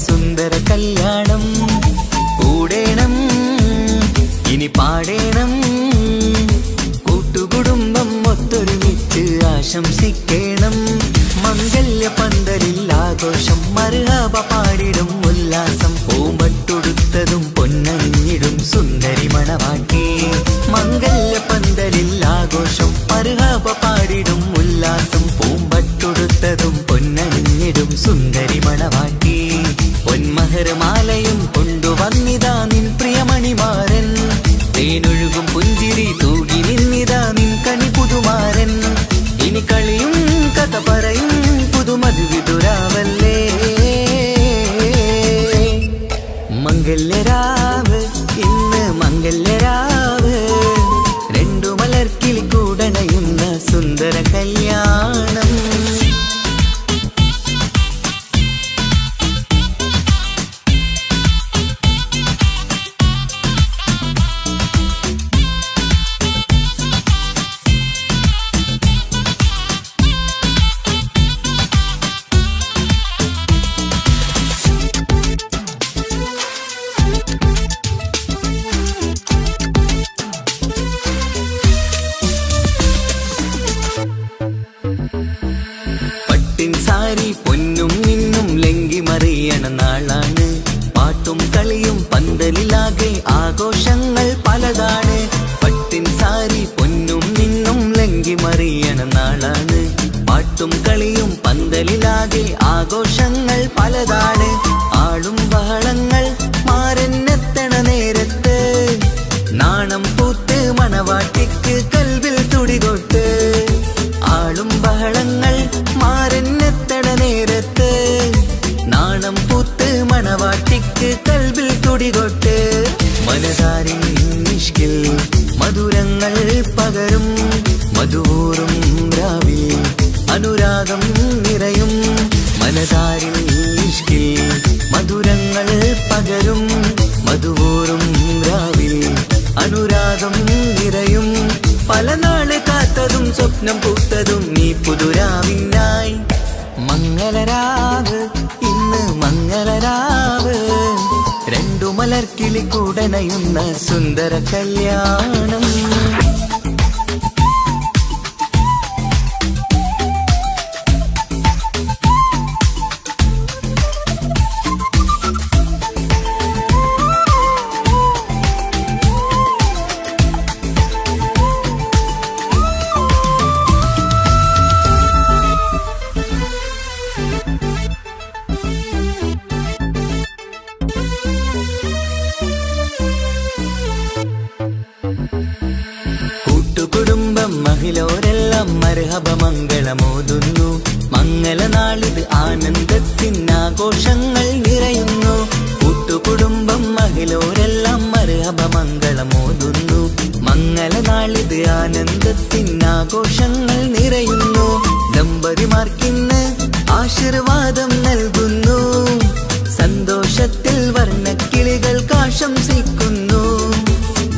സുന്ദര കല്യാണം കൂടേണം ഇനി പാടേണം കൂട്ടുകുടുംബം ഒത്തൊരുമിച്ച് ആശംസിക്കണം മംഗല്യ പന്തലിൽ ആഘോഷം മർഹബ പാടിടും ഉല്ലാസം പൂമ്പട്ടൊടുത്തതും പൊന്നണിഞ്ഞിടും സുന്ദരി മണവാട്ടി മംഗല്യ പന്തലിൽ ആഘോഷം മർഹബ പാടിടും ഉല്ലാസം പൂമ്പട്ടൊടുത്തതും പൊന്നണിഞ്ഞിടും സുന്ദരി മണവാട്ടി പൊന്മഹർമാലയും കൊണ്ടുവന്നിതാ നിൻ പ്രിയമണിമാരൻ തേനൊഴുകും പുഞ്ചിരി തൂകി നിന്നിതാ നിൻ കണി പുതുമാരൻ ഇനി കളിയും കഥ പറയും പുതുമധുവിതുരാവല്ലേ മംഗല്യരാവ് ഇന്ന് മംഗല്യരാവ് രണ്ടു മലർക്കിളി കൂടണയുന്ന സുന്ദര കല്യാണം സാരി പൊന്നും നിന്നും ലങ്കി മറിയണ നാളാണ് പാട്ടും കളിയും പന്തലിലാകെ ആഘോഷങ്ങൾ പലതാണ് പട്ടിൻ സാരി പൊന്നും നിന്നും ലങ്കി മറിയണ നാളാണ് പാട്ടും കളിയും പന്തലിലാകെ ആഘോഷങ്ങൾ പലതാണ് ആളും ബഹളങ്ങൾ മാറന്നെത്തണ നേരത്ത് നാണം പൂത്ത് മണവാട്ടിക്ക് കൽവിൽ തുടികൊട്ട് ആളും ബഹളങ്ങൾ മാറന്നെത്തണ നേരത്ത് നാണം പൂത്ത് മണവാട്ടിക്ക് കൽവിൽ തുടികൊട്ട് മനതാരിൻ നിഷ്കിൽ മധുരങ്ങൾ പകരും മധുവൂറും രാവിൽ അനുരാഗം നിറയും മനതാരിൻ നിഷ്കിൽ മധുരങ്ങൾ പകരും മധുവൂറും രാവിൽ അനുരാഗം നിറയും പല നാള് കാത്തതും സ്വപ്നം പൂത്തതും നീ പുതുരാവിനായി മംഗളരാവ് ഇന്ന് മംഗളരാവ് രണ്ടു മലർക്കിളി കൂടണയുന്ന സുന്ദര കല്യാണം കൂട്ടുകുടുംബം മഹിളോരെല്ലാം മർഹബ മംഗളമോതുന്നു മംഗളനാളിത് ആനന്ദത്തിനാഘോഷങ്ങൾ നിറയുന്നു കൂട്ടുകുടുംബം മഹിളോരെല്ലാം മർഹബ മംഗളമോതുന്നു മംഗളനാളിത് ആനന്ദത്തിനാഘോഷങ്ങൾ നിറയുന്നു ദമ്പതിമാർക്കിന്ന് ആശീർവാദം നൽകുന്നു സന്തോഷത്തിൽ വർണ്ണക്കിളികൾ ആശംസിക്കുന്നു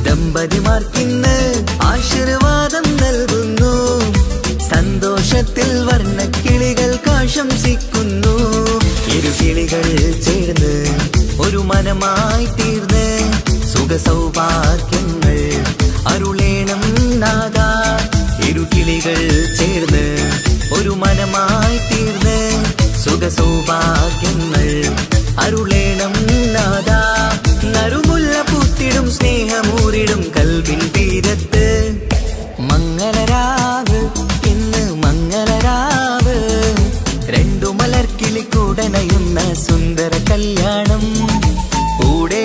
ദമ്പതിമാർക്കിന്ന് ആശീർവാദം നൽകുന്നു സന്തോഷത്തിൽ വർണ്ണക്കിളികൾ ആശംസിക്കുന്നു ഇരുകിളികൾ ചേർന്ന് ഒരു മനമായി തീർന്ന് സുഖസൗഭാഗ്യങ്ങൾ അരുളേണം നാദാ ഇരുകിളികൾ ചേർന്ന് ഒരു മനമായി തീർന്ന് സുഖസൗഭാഗ്യങ്ങൾ അരുളേണം നാദാ നറുമുല്ല പൂത്തിടും സ്നേഹമൂരിടും കൽവിൻ തീരത്ത് മംഗളരാവ് ഇന്ന് മംഗളരാവ് രണ്ടു മലർക്കിളി കൂടണയുന്ന സുന്ദര കല്യാണം കൂടെ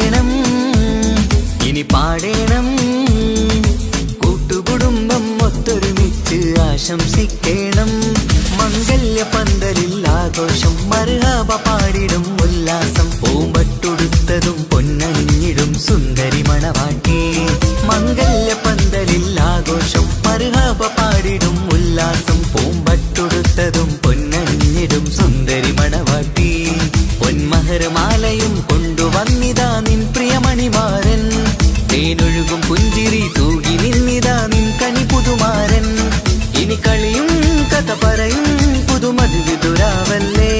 സുന്ദരി മണവാട്ടി മംഗല്യ പന്തലിൽ ആഘോഷം മർഹബ പാടിടും ഉല്ലാസം പൂമ്പട്ടുടുത്തതും പൊന്നണിഞ്ഞിടും സുന്ദരി മണവാട്ടി പൊന്മഹരമാലയും കൊണ്ടുവന്നിതാ നിൻ പ്രിയമണിമാരൻ തേനൊഴുകും പുഞ്ചിരി തൂകി നിന്നിതാ നിൻ കനി പുതുമാരൻ ഇനി കളിയും കഥ പറയും പുതുമധുവിതുരാവല്ലേ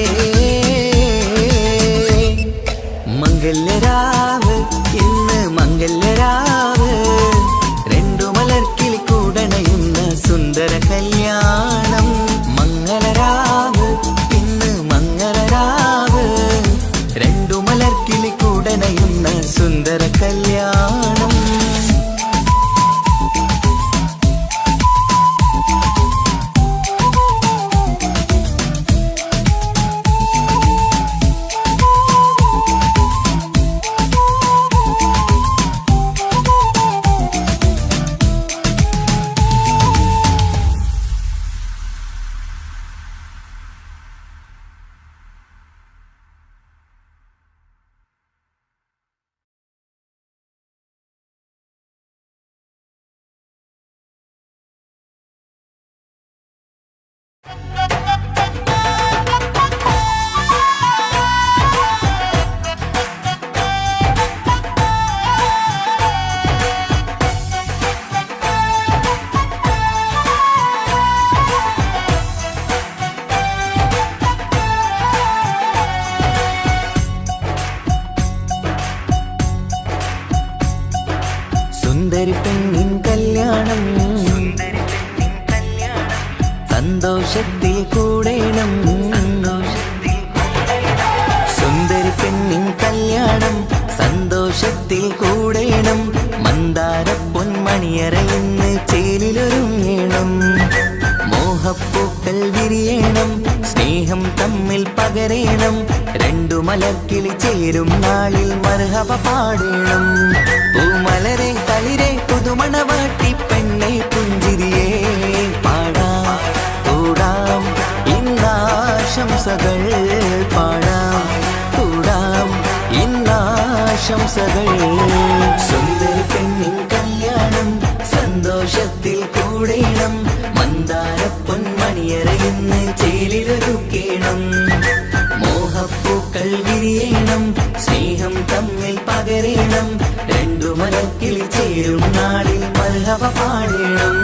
മംഗല്യരാവ് ഇന്ന് മംഗല്യരാവ് രണ്ടു മലർക്കിൽ കൂടണയുന്ന സുന്ദര കല്യാണം മംഗളരാവ് ഇന്ന് മംഗളരാവ് രണ്ടു മലർക്കിൽ കൂടണയുന്ന സുന്ദര കല്യാണം സുന്ദരി പെണ്ണിൻ കല്യാണം സന്തോഷത്തിൽ കൂടേണം സുന്ദരി പെണ്ണിൻ കല്യാണം സന്തോഷത്തിൽ കൂടേണം മന്ദാര പൊന്മണിയറയിന്ന് ചേലിലൊരുങ്ങേണം മോഹപ്പൂക്കൾ വിരിയണം സ്നേഹം തമ്മിൽ പകരേണം രണ്ടു മലർക്കിളി ചേരും നാളിൽ മർഹബ പാടേണം പൂമലരെ തളിരെ പുതുമണവാട്ടി പെണ്ണെ പുഞ്ചിരിയേ പാടാം കൂടാം ഇന്നാശംസകൾ പാടാം കൂടാം ഇന്നാശംസകൾ സുന്ദരി പെണ്ണിൻ കല്യാണം സന്തോഷത്തിൽ കൂടേണം മന്ദാര പൊന്മണിയറയിന്ന് ചേലിലൊരുക്കേണം മോഹപ്പൂക്കൾ വിരിയണം സ്നേഹം തമ്മിൽ പകരേണം രണ്ടു മലക്കിൽ ചേരും നാളിൽ മർഹബ പാടേണം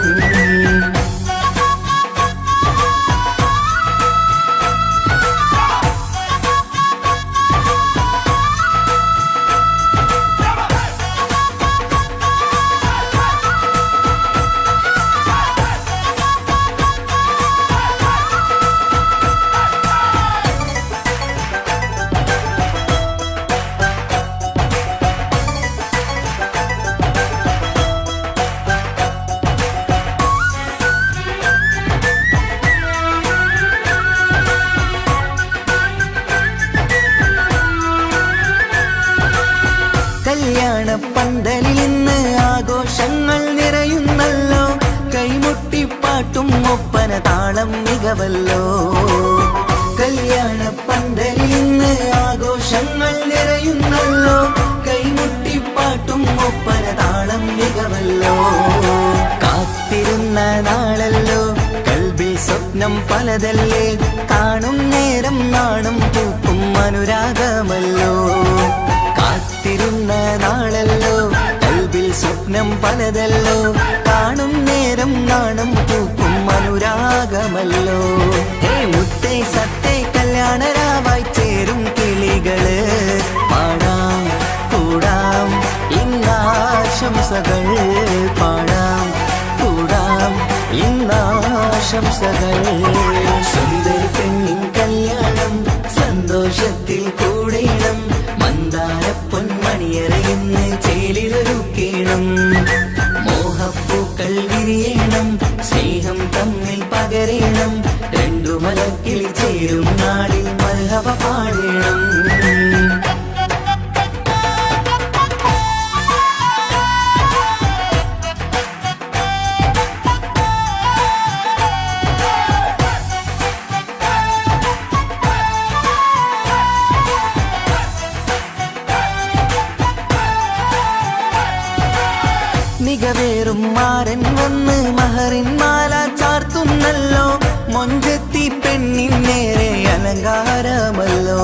കല്യാണ പന്തലിൽ ഇന്ന് ആഘോഷങ്ങൾ നിറയുന്നല്ലോ കൈമുട്ടിപ്പാട്ടും ഒപ്പന താളം മികവല്ലോ കല്യാണ പന്തലിൽ ഇന്ന് ആഘോഷങ്ങൾ നിറയുന്നല്ലോ കൈമുട്ടിപ്പാട്ടും ഒപ്പന താളം മികവല്ലോ കാത്തിരുന്ന നാളല്ലോ കൽബിൽ സ്വപ്നം പലതല്ലേ കാണും നേരം നാണം പൂക്കും അനുരാഗമല്ലോ കാത്തിരുന്ന നാളല്ലോ കൽബിൽ സ്വപ്നം പലതല്ലോ കാണും നേരം നാണം പൂക്കും അനുരാഗമല്ലോ ഹേ മുത്തേ സത്തേ കല്യാണരാവായി ചേരും കിളികള് പാടാം കൂടാം ഇന്നാശംസകൾ പാടാം കൂടാം ഇന്നാശംസകൾ സുന്ദരി പെണ്ണിൻ കല്യാണം സന്തോഷത്തിൽ കൂടേണം മന്ദാര പൊന്മണിയറയിന്ന് ചേലിലൊരുക്കേണം മോഹപ്പൂക്കൾ വിരിയണം സ്നേഹം തമ്മിൽ പകരേണം രണ്ടു മലക്കിൽ ചേരും നാളിൽ മർഹബ പാടേണം മികവേറും മാരൻ വന്ന് മഹറിൻ മാല ചാർത്തുന്നല്ലോ മൊഞ്ചത്തി പെണ്ണിൻ നേരെ അലങ്കാരമല്ലോ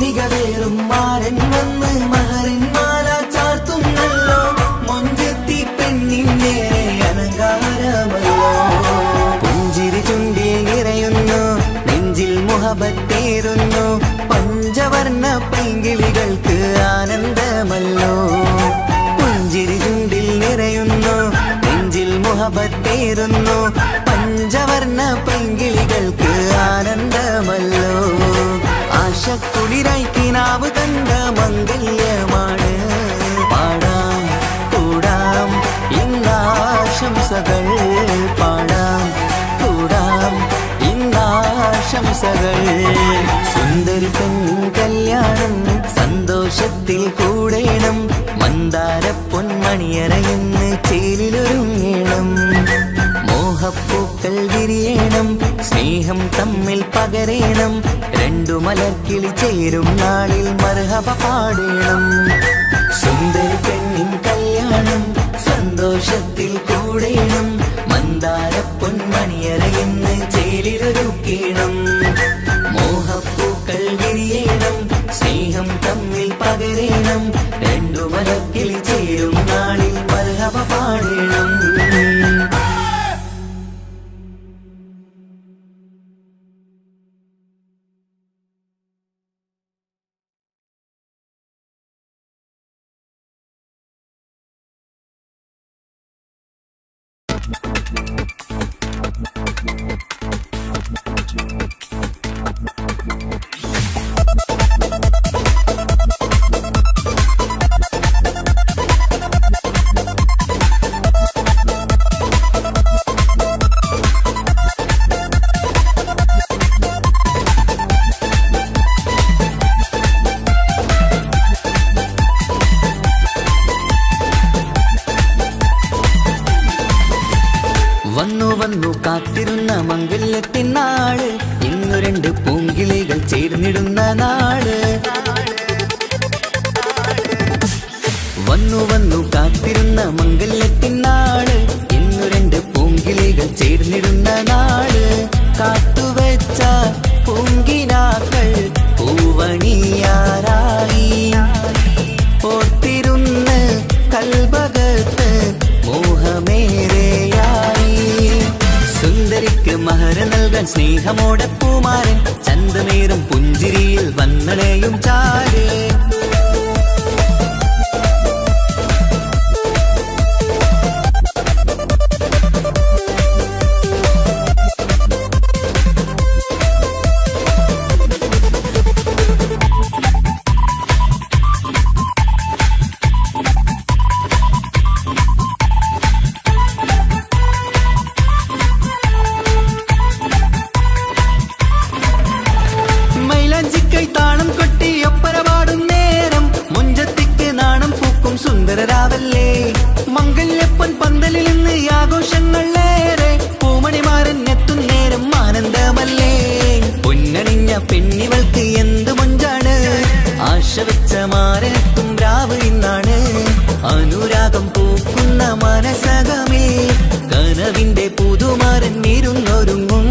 മികവേറും മാരൻ വന്ന് മഹറിൻ മാല ചാർത്തുന്നല്ലോ മൊഞ്ചത്തി പെണ്ണിൻ നേരെ അലങ്കാരമല്ലോ പുഞ്ചിരി ചുണ്ടിൽ നിറയുന്നു നെഞ്ചിൽ മുഹബത്തേറുന്നു പഞ്ചവർണ്ണ പൈങ്കിളികൾക്ക് ആനന്ദമല്ലോ പുഞ്ചിരി ചുണ്ടിൽ നിറയുന്നു നെഞ്ചിൽ മുഹബത്തേറുന്നു പഞ്ചവർണ്ണ പൈങ്കിളികൾക്ക് ആനന്ദമല്ലോ ആശക്കുളിരായി കിനാവ് കണ്ട മംഗല്യമാണ് പാടാം കൂടാം ഇന്നാശംസകൾ പാടാം കൂടാം ഇന്നാശംസകൾ സുന്ദരി പെണ്ണിൻ കല്യാണം സന്തോഷത്തിൽ കൂടേണം മന്ദാര പൊന്മണിയറയെന്ന് ചേലിലൊരുങ്ങേണം മോഹപ്പൂക്കൾ വിരിയണം സ്നേഹം തമ്മിൽ പകരേണം രണ്ടു മലർക്കിളി ചേരും നാളിൽ മർഹബ പാടേണം സുന്ദരി പെണ്ണിൻ കല്യാണം സന്തോഷത്തിൽ കൂടേണം മന്ദാര പൊന്മണിയറയെന്ന് ചേലിലൊരുക്കേണം മോഹപ്പൂക്കൾ വിരിയണം സ്നേഹം തമ്മിൽ പകരേണം രണ്ടു മലക്കിളി ചേരും നാളിൽ മർഹബ പാടേണം വന്നു കാത്തിരുന്ന മംഗല്യത്തിൻ നാട് ഇന്നു രണ്ട് പൂങ്കിളികൾ ചേർന്നിടുന്ന നാട് വന്നു കാത്തിരുന്ന മംഗല്യത്തിൻ നാട് ഇന്നു രണ്ട് പൂങ്കിളികൾ ചേർന്നിടുന്ന നാട് കാത്തുവെച്ച പൂങ്കിനാക്കൾ പൂവണിയാറായി ഓർത്തിരുന്ന് കൽബകത്ത് മോഹമേറെയായി സുന്ദരിക്ക് മഹർ നൽകാൻ സ്നേഹമോടെ പൂമാരൻ ചന്തമേറും പുഞ്ചിരിയിൽ വന്നണയും ചാര് സുന്ദരരാവല്ലേ മംഗല്യപ്പൻ പന്തലിൽ നിന്ന് ആഘോഷങ്ങളേറെ പൂമണിമാരൻ എത്തും നേരം ആനന്ദമല്ലേ പൊന്നണിഞ്ഞ പെണ്ണിവൾക്ക് എന്ത് മൊഞ്ചാണ് ആശ വെച്ച മാരനെത്തും രാവ് ഇന്നാണ് അനുരാഗം പൂക്കുന്ന മനസകമേ കനവിന്റെ പുതുമാരൻ ഇരുന്നൊരുങ്ങും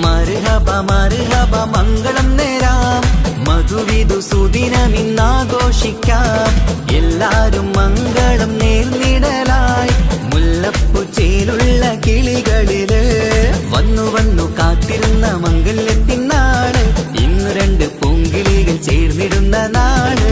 മർഹബ മർഹബ മംഗളം നേരാം മധുവിധു സുദിനമിന്നാഘോഷിക്കാം എല്ലാരും മംഗളം നേർന്നിടലായി മുല്ലപ്പു ചേലുള്ള കിളികളില് വന്നു കാത്തിരുന്ന മംഗല്യത്തിൻ നാട് ഇന്നു രണ്ട് പൂങ്കിളികൾ ചേർന്നിടുന്ന നാട്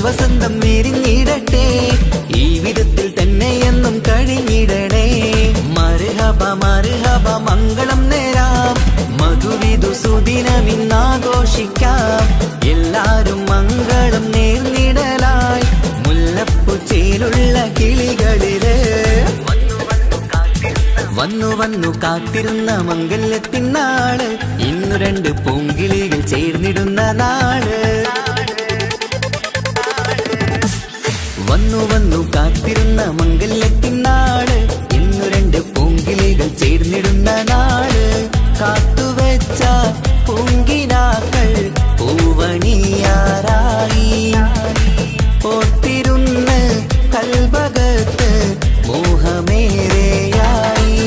വസന്തം വിരിഞ്ഞിടട്ടെ, ഈ വിധത്തിൽ തന്നെ എന്നും കഴിഞ്ഞിടണേ. മർഹബ മർഹബ മംഗളം നേരാം, മധുവിധു സുദിനമിന്നാഘോഷിക്കാം. എല്ലാരും മംഗളം നേർന്നിടലായി മുല്ലപ്പൂച്ചേലുള്ള കിളികളില് വന്നു വന്നു കാത്തിരുന്ന മംഗല്യത്തിനാള്, ഇന്നു രണ്ട് പൂങ്കിളികൾ ചേർന്നിടുന്ന നാള്. വന്നു വന്നു കാത്തിരുന്ന മംഗല്യത്തിനാള്, ഇന്നു രണ്ട് പൂങ്കിളികൾ ചേർന്നിടുന്ന നാള്. കാത്തുവെച്ച പൂങ്കിനാക്കൾ പൂവണിയാറായി, ഓർത്തിരുന്ന് കൽബകത്ത് മോഹമേറെയായി.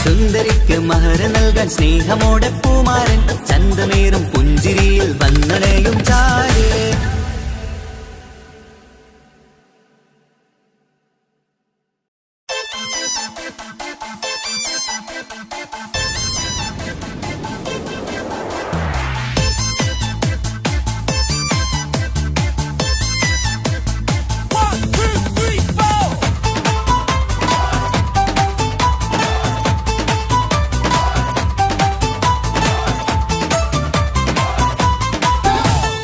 സുന്ദരിക്ക് മഹർ നൽകാൻ സ്നേഹമോടെ പൂമാരൻ, ചന്തമേറും പുഞ്ചിരിയിൽ വന്നണയും ചാര്.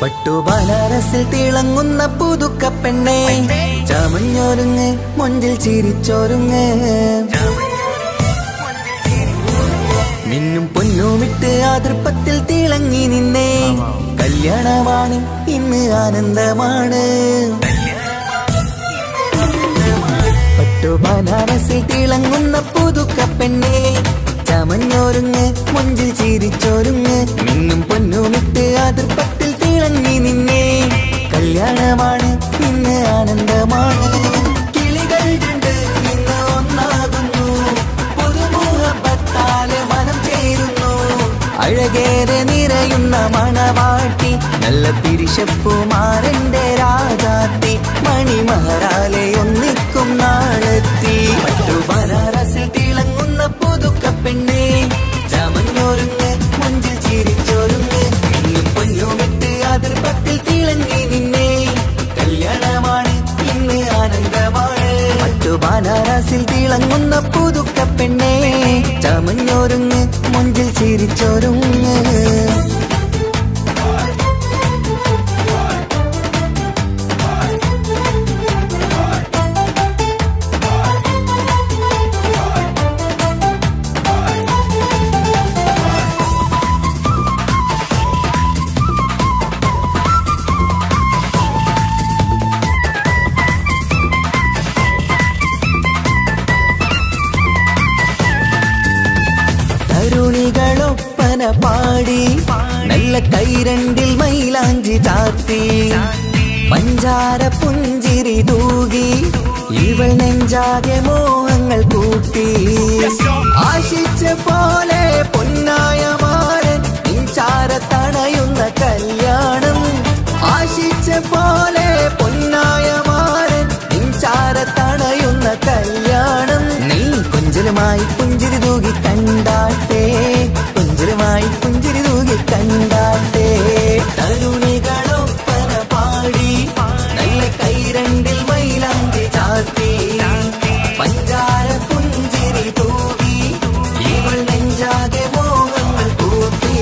പട്ടുബനാറസിൽ തിളങ്ങുന്ന പുതുക്കപ്പെണ്ണേ, ചമഞ്ഞൊരുങ്ങ് മൊഞ്ചിൽ ചിരിച്ചൊരുങ്ങ്. മിന്നും പൊന്നുമിട്ട് ആതൃപ്പത്തിൽ തിളങ്ങി നിന്നേ, കല്യാണമാണ് ഇന്ന് ആനന്ദമാണ്. പട്ടുബനാറസിൽ തിളങ്ങുന്ന പുതുക്കപ്പെണ്ണേ, ചമഞ്ഞൊരുങ്ങ് മൊഞ്ചിൽ ചിരിച്ചൊരുങ്ങ്. മിന്നും പൊന്നുമിട്ട് ആതൃപ്പത്തിൽ തിളങ്ങി നിന്നേ, കല്യാണമാണ് ഇന്ന് ആനന്ദമാണ്. കിളികൾ രണ്ട് ഇന്ന് ഒന്നാകുന്നു, പുതുമുഹബത്താല് മനം ചേരുന്നു. അഴകേറെ നിറയുന്ന മണവാട്ടി, നല്ല പിരിശപ്പുമാരന്റെ രാജാത്തി, മണിമഹറാലെ ഒന്നിക്കും നാളെത്തി. പട്ടുബനാറസിൽ തിളങ്ങുന്ന പുതുക്കപ്പെണ്ണേ, ചമഞ്ഞൊരുങ്ങ് മുഞ്ചിൽ ചിരിച്ചൊരുങ്ങ്. ഇന്നും പൊന്നുമിട്ട് അതിർപ്പത്തിൽ തിളങ്ങി നിന്നേ, കല്യാണമാണ് ഇന്ന് ആനന്ദമാണ്. പട്ടുബനാറസിൽ തിളങ്ങുന്ന പുതുക്കപ്പെണ്ണേ, ചമഞ്ഞൊരുങ്ങ് മുഞ്ചിൽ ചിരിച്ചൊരുങ്ങ്. തരുണികളൊപ്പന പാടി, നല്ല കൈരണ്ടിൽ മൈലാഞ്ചി ചാർത്തി, പഞ്ചാര പുഞ്ചിരി തൂകി, ഇവൾ നെഞ്ചാകെ മോഹങ്ങൾ കൂട്ടി. ആശിച്ച പോലെ പൊന്നായ മാരൻ നിൻചാരത്തണയുന്ന കല്യാണം, ആശിച്ച പോലെ പൊന്നായ മാരൻ നിൻചാരത്തണയുന്ന കല്യാണം. നീ കൊഞ്ചലുമായി പുഞ്ചിരി തൂകി കണ്ടാട്ടെ, കൊഞ്ചലുമായി പുഞ്ചിരി തൂകി കണ്ടാട്ടെ. തരുണികളൊപ്പന പാടി, നല്ല കൈരണ്ടിൽ മൈലാഞ്ചി ചാർത്തി, പഞ്ചാര പുഞ്ചിരി തൂകി, ഇവൾ നെഞ്ചാകെ മോഹങ്ങൾ കൂട്ടി.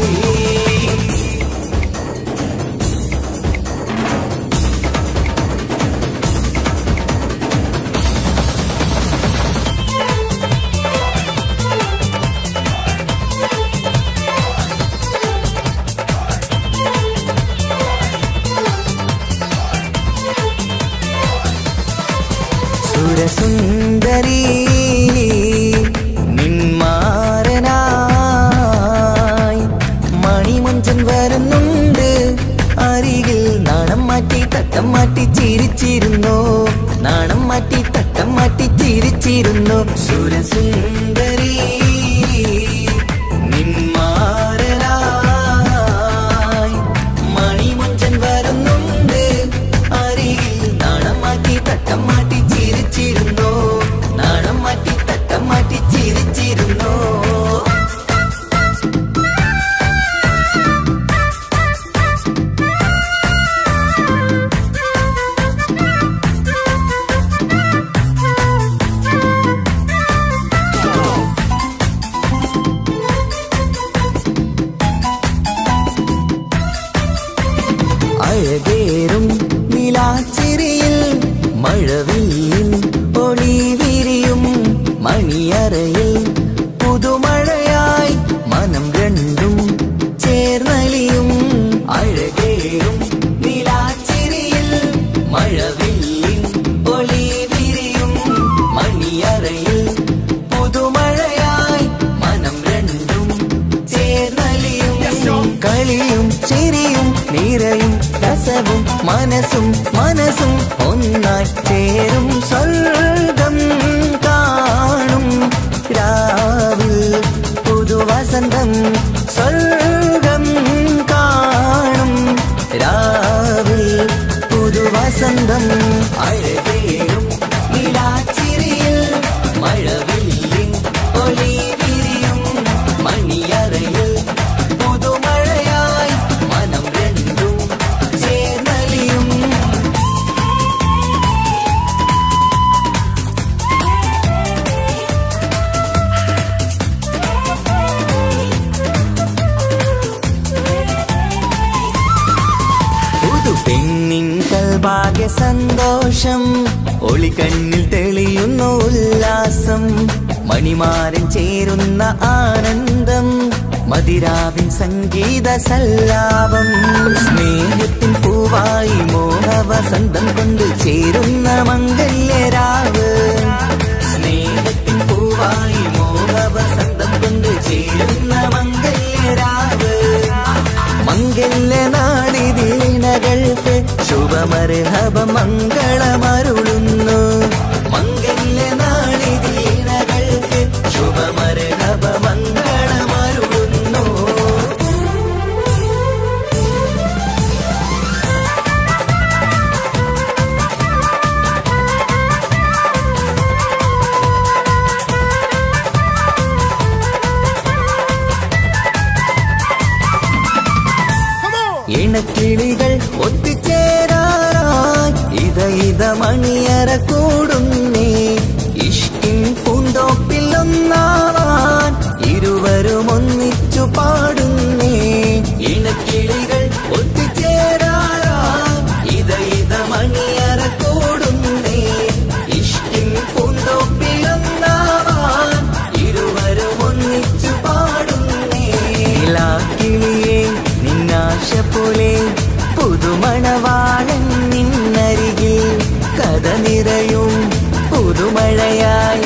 സുരസുന്ദരി നിന്മാരനായി മണിമഞ്ചൻ വരുന്നുണ്ട് അരികിൽ. നാണം മാറ്റി തട്ടം മാറ്റി ചിരിച്ചിരുന്നു, നാണം മാറ്റി തട്ടം മാറ്റി ചിരിച്ചിരുന്നു. സുരസുന്ദരി നിന്മാരനായി മണിമഞ്ചൻ വരുന്നുണ്ട് അരികിൽ. നാണം മാറ്റി തട്ടം മാറ്റി ചിരിച്ചിരുന്നു, നാണം മാറ്റി തട്ടം മാറ്റി ചിരിച്ചിരുന്നു. അഴകേറും നിലാച്ചിരിയിൽ മഴവില്ലിൻ ഒളി വിരിയും മണിയറയിൽ പുതുമഴയായി മനം രണ്ടും ചേർന്നലിയും. അഴകേറും നിലാച്ചിരിയിൽ മഴവില്ലിൻ ഒളി വിരിയും മണിയറയിൽ പുതുമഴയായി മനം രണ്ടും ചേർന്നലിയും. കളിയും ചിരിയും നിറയും രസവും മനസ്സും മനസ്സും ഒന്നായി ചേരും സ്വർഗം കാണും രാവിൽ പുതുവസന്തം. സ്വർഗം കാണും രാവിൽ പുതുവസന്തം. അഴകേറും നിലാച്ചിരിയിൽ മഴവില്ലിൻ ഒളി വിരിയും മണിയറയിൽ പുതുമഴയായി മനം രണ്ടും ചേർന്നലിയും. പെണ്ണിൻ കൽഭാഗ്യ സന്തോഷം ഒളികണ്ണിൽ തെളിയുന്നു ഉല്ലാസം. മണിമാരൻ ചേരുന്ന ആനന്ദം മതിരാവിൻ സംഗീത സല്ലാപം. സ്നേഹത്തിൻ പൂവായി മോഹവസന്തം കൊണ്ട് ചേരുന്ന മംഗല്യരാവ്. സ്നേഹത്തിൻ പൂവായി മോഹവസന്തം കൊണ്ട് ചേരുന്ന മംഗല്യരാവ്. മംഗല്യനാളിതിനകൾക്ക് ശുഭമർഹബ മംഗളമരുളുന്നു. മംഗല്യനാളിതിനകൾക്ക് ശുഭമർഹബ മംഗളമരുളുന്നു. ഇണക്കിളികൾ ഒത്തുചേരാറായി ഇത മണിയറ കൂടുന്നേ. ഇഷ്കിൻ പൂന്തോപ്പിൽ ഒന്നാവാൻ ഇരുവരും ഒന്നിച്ചു പാടുന്നേ. ഇണക്കിളികൾ ഒത്തുചേരാറായി ഇത മണിയറ കൂടുന്നേ. ഇഷ്കിൻ പൂന്തോപ്പിൽ ഒന്നാവാൻ ഇരുവരും ഒന്നിച്ചു പാടുന്നേ. കിളിയേ നിന്നാശ പോലെ പുതുമണവാളൻ നിന്നരികിൽ കഥ നിറയും പുതുമഴയായി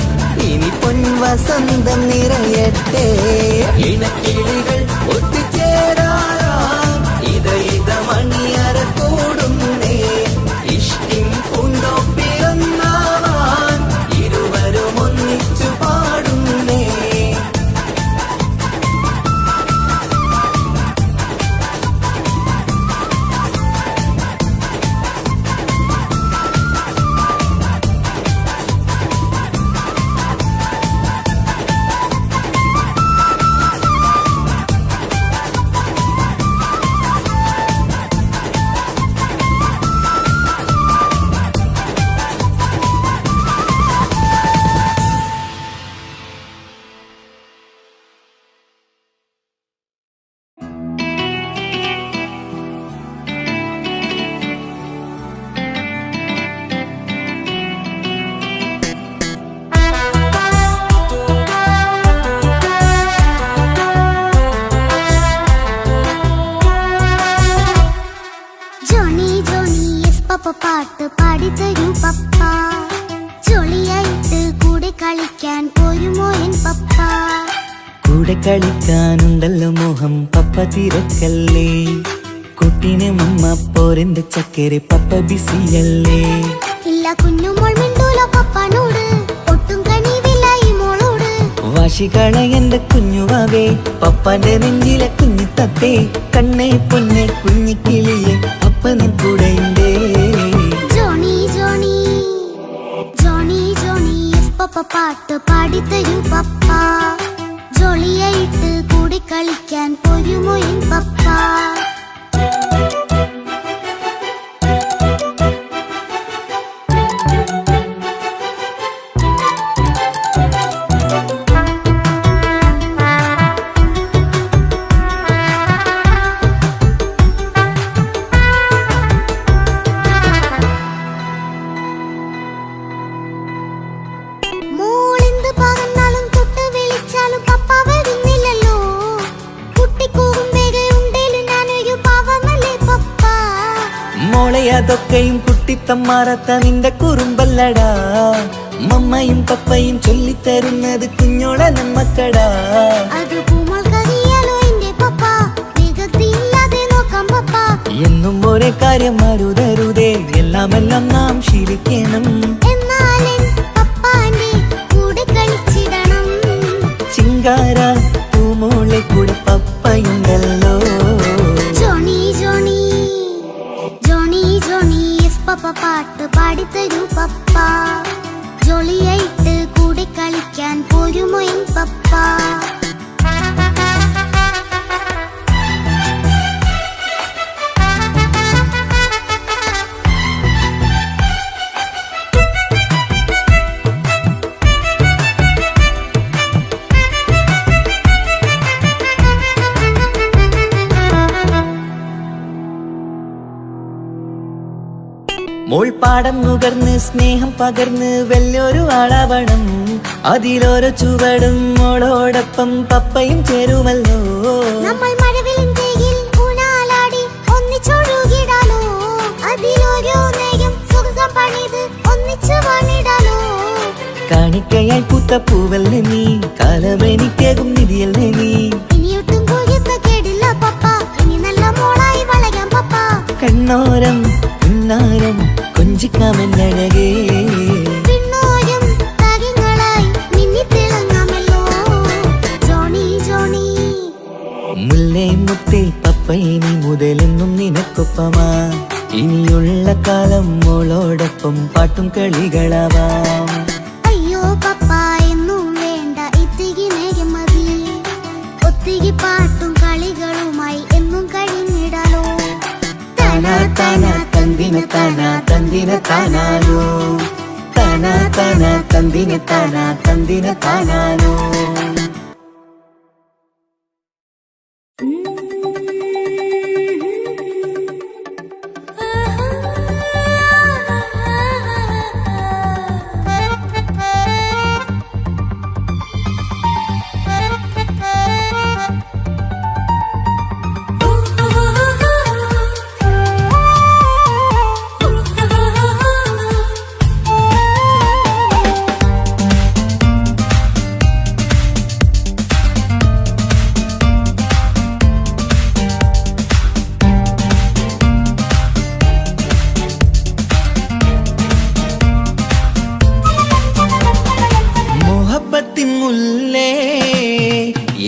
ഇനി പൊൻവസന്തം നിറയട്ടെ. ഇണക്കിളികൾ ഒത്തുചേരാറായി ഇത മണിയറ കൂടുന്നേ. ഇഷ്കിൻ പൂന്തോപ്പിലൊന്നാവാൻ ഇരുവരും ഒന്നിച്ചു പാടുന്നേ. പാട്ട് പാടിത്തരൂ പപ്പ. ജോളിയായിട്ട് കൂടെ കളിക്കാൻ പോരുമോ എൻ പപ്പ? കൂടെ കളിക്കാനുണ്ടല്ലോ മോഹം പപ്പ തിരക്കല്ലേ. കുട്ടീനെ മമ്മ പോരെന്റെ ചക്കര പപ്പ ബിസിയല്ലേ. ഇല്ല കുഞ്ഞുമോൾ മിണ്ടൂല പപ്പനോട്, ഒട്ടും കനിവില്ല ഈ മോളോട്. വാശികള എന്റെ കുഞ്ഞുവാവേ, പപ്പാന്റെ നെഞ്ചിലെ കുഞ്ഞു തത്തേ. കണ്ണേ പൊന്നെ കുഞ്ഞിക്കിളിയെ അപ്പനും കൂടെയുണ്ടേ. ജോണി ജോണി ജോണി ജോണി പപ്പ പാട്ട് പാടിത്തരൂ പപ്പ. ജോളിയായിട്ട് കൂടെ കളിക്കാൻ പോരുമോ എൻ പപ്പ? മോളെ അതൊക്കെയും കുട്ടിത്തമ്മാറത്ത നിന്റെ കുറുമ്പല്ലടാ. മമ്മയും പപ്പയും ചൊല്ലിത്തരുന്നത് കുഞ്ഞോളെ നമ്മക്കടാ. അത് പൂമൾക്കറിയാലോ എന്റെ പപ്പ, വികൃതിയില്ലാതെ നോക്കാം പപ്പ. എന്നും ഒരേ കാര്യം അരുതരുതേ, എല്ലാം നാം ശീലിക്കണം. എന്നാലും പപ്പാന്റെ കൂടെ കളിച്ചിടണം. ചിങ്കാര പൂമോളെ കൂടെ പപ്പയുണ്ടല്ലോ. Johnny Johnny Johnny Johnny yes papa, പാട്ട് പാടിത്തരൂ പപ്പ. ജോളിയായിട്ട് കൂടെ കളിക്കാൻ പോരുമോ എൻ പപ്പ? മോൾ പാടം നുകർന്ന് സ്നേഹം പകർന്ന് വലിയൊരു ആളാവണം. അതിലോരോ ചുവടും മോളോടൊപ്പം പപ്പയും ചേരുമല്ലോ. നമ്മൾ മഴവിലിൻ തേകിൽ ഊനാലാടി ഒന്നിച്ചൊഴുകിടാലോ. അതിലോരോ നേരം സുഖം പണിത് ഒന്നിച്ചു വാണിടാലോ. കാണിക്കയായി പൂത്ത പൂവല്ലേ നീ, കാലമെനിക്കേകും നിധിയല്ലേ നീ. ഇനിയൊട്ടും കൂടിയപ്പ കേടില്ല പപ്പ, ഇനി നല്ല മോളായി വളരാം പപ്പ. കണ്ണോരം പിന്നാരം കൊഞ്ചിക്കാമെന്നഴകേ. പിന്നോരം താരങ്ങളായി മിന്നിത്തിളങ്ങാമല്ലോ. ജോണി ജോണി മുല്ലേ മുത്തേ പപ്പയിനി മുതലെന്നും നിനക്കൊപ്പമാ. ഇനിയുള്ള കാലം മോളോടൊപ്പം പാട്ടും കളികളാവാം. അയ്യോ പപ്പ എന്നും വേണ്ട ഇത്തിരി നേരം മതി. ഒത്തിരി പാട്ടും കളികളുമായി എന്നും കഴിഞ്ഞിടാലോ. താനാ താനാ തന്തിന താനാ തന്തിന താനാനോ. താനാ താനാ തന്തിന താനാ തന്തിന താനാനോ. മുല്ലേ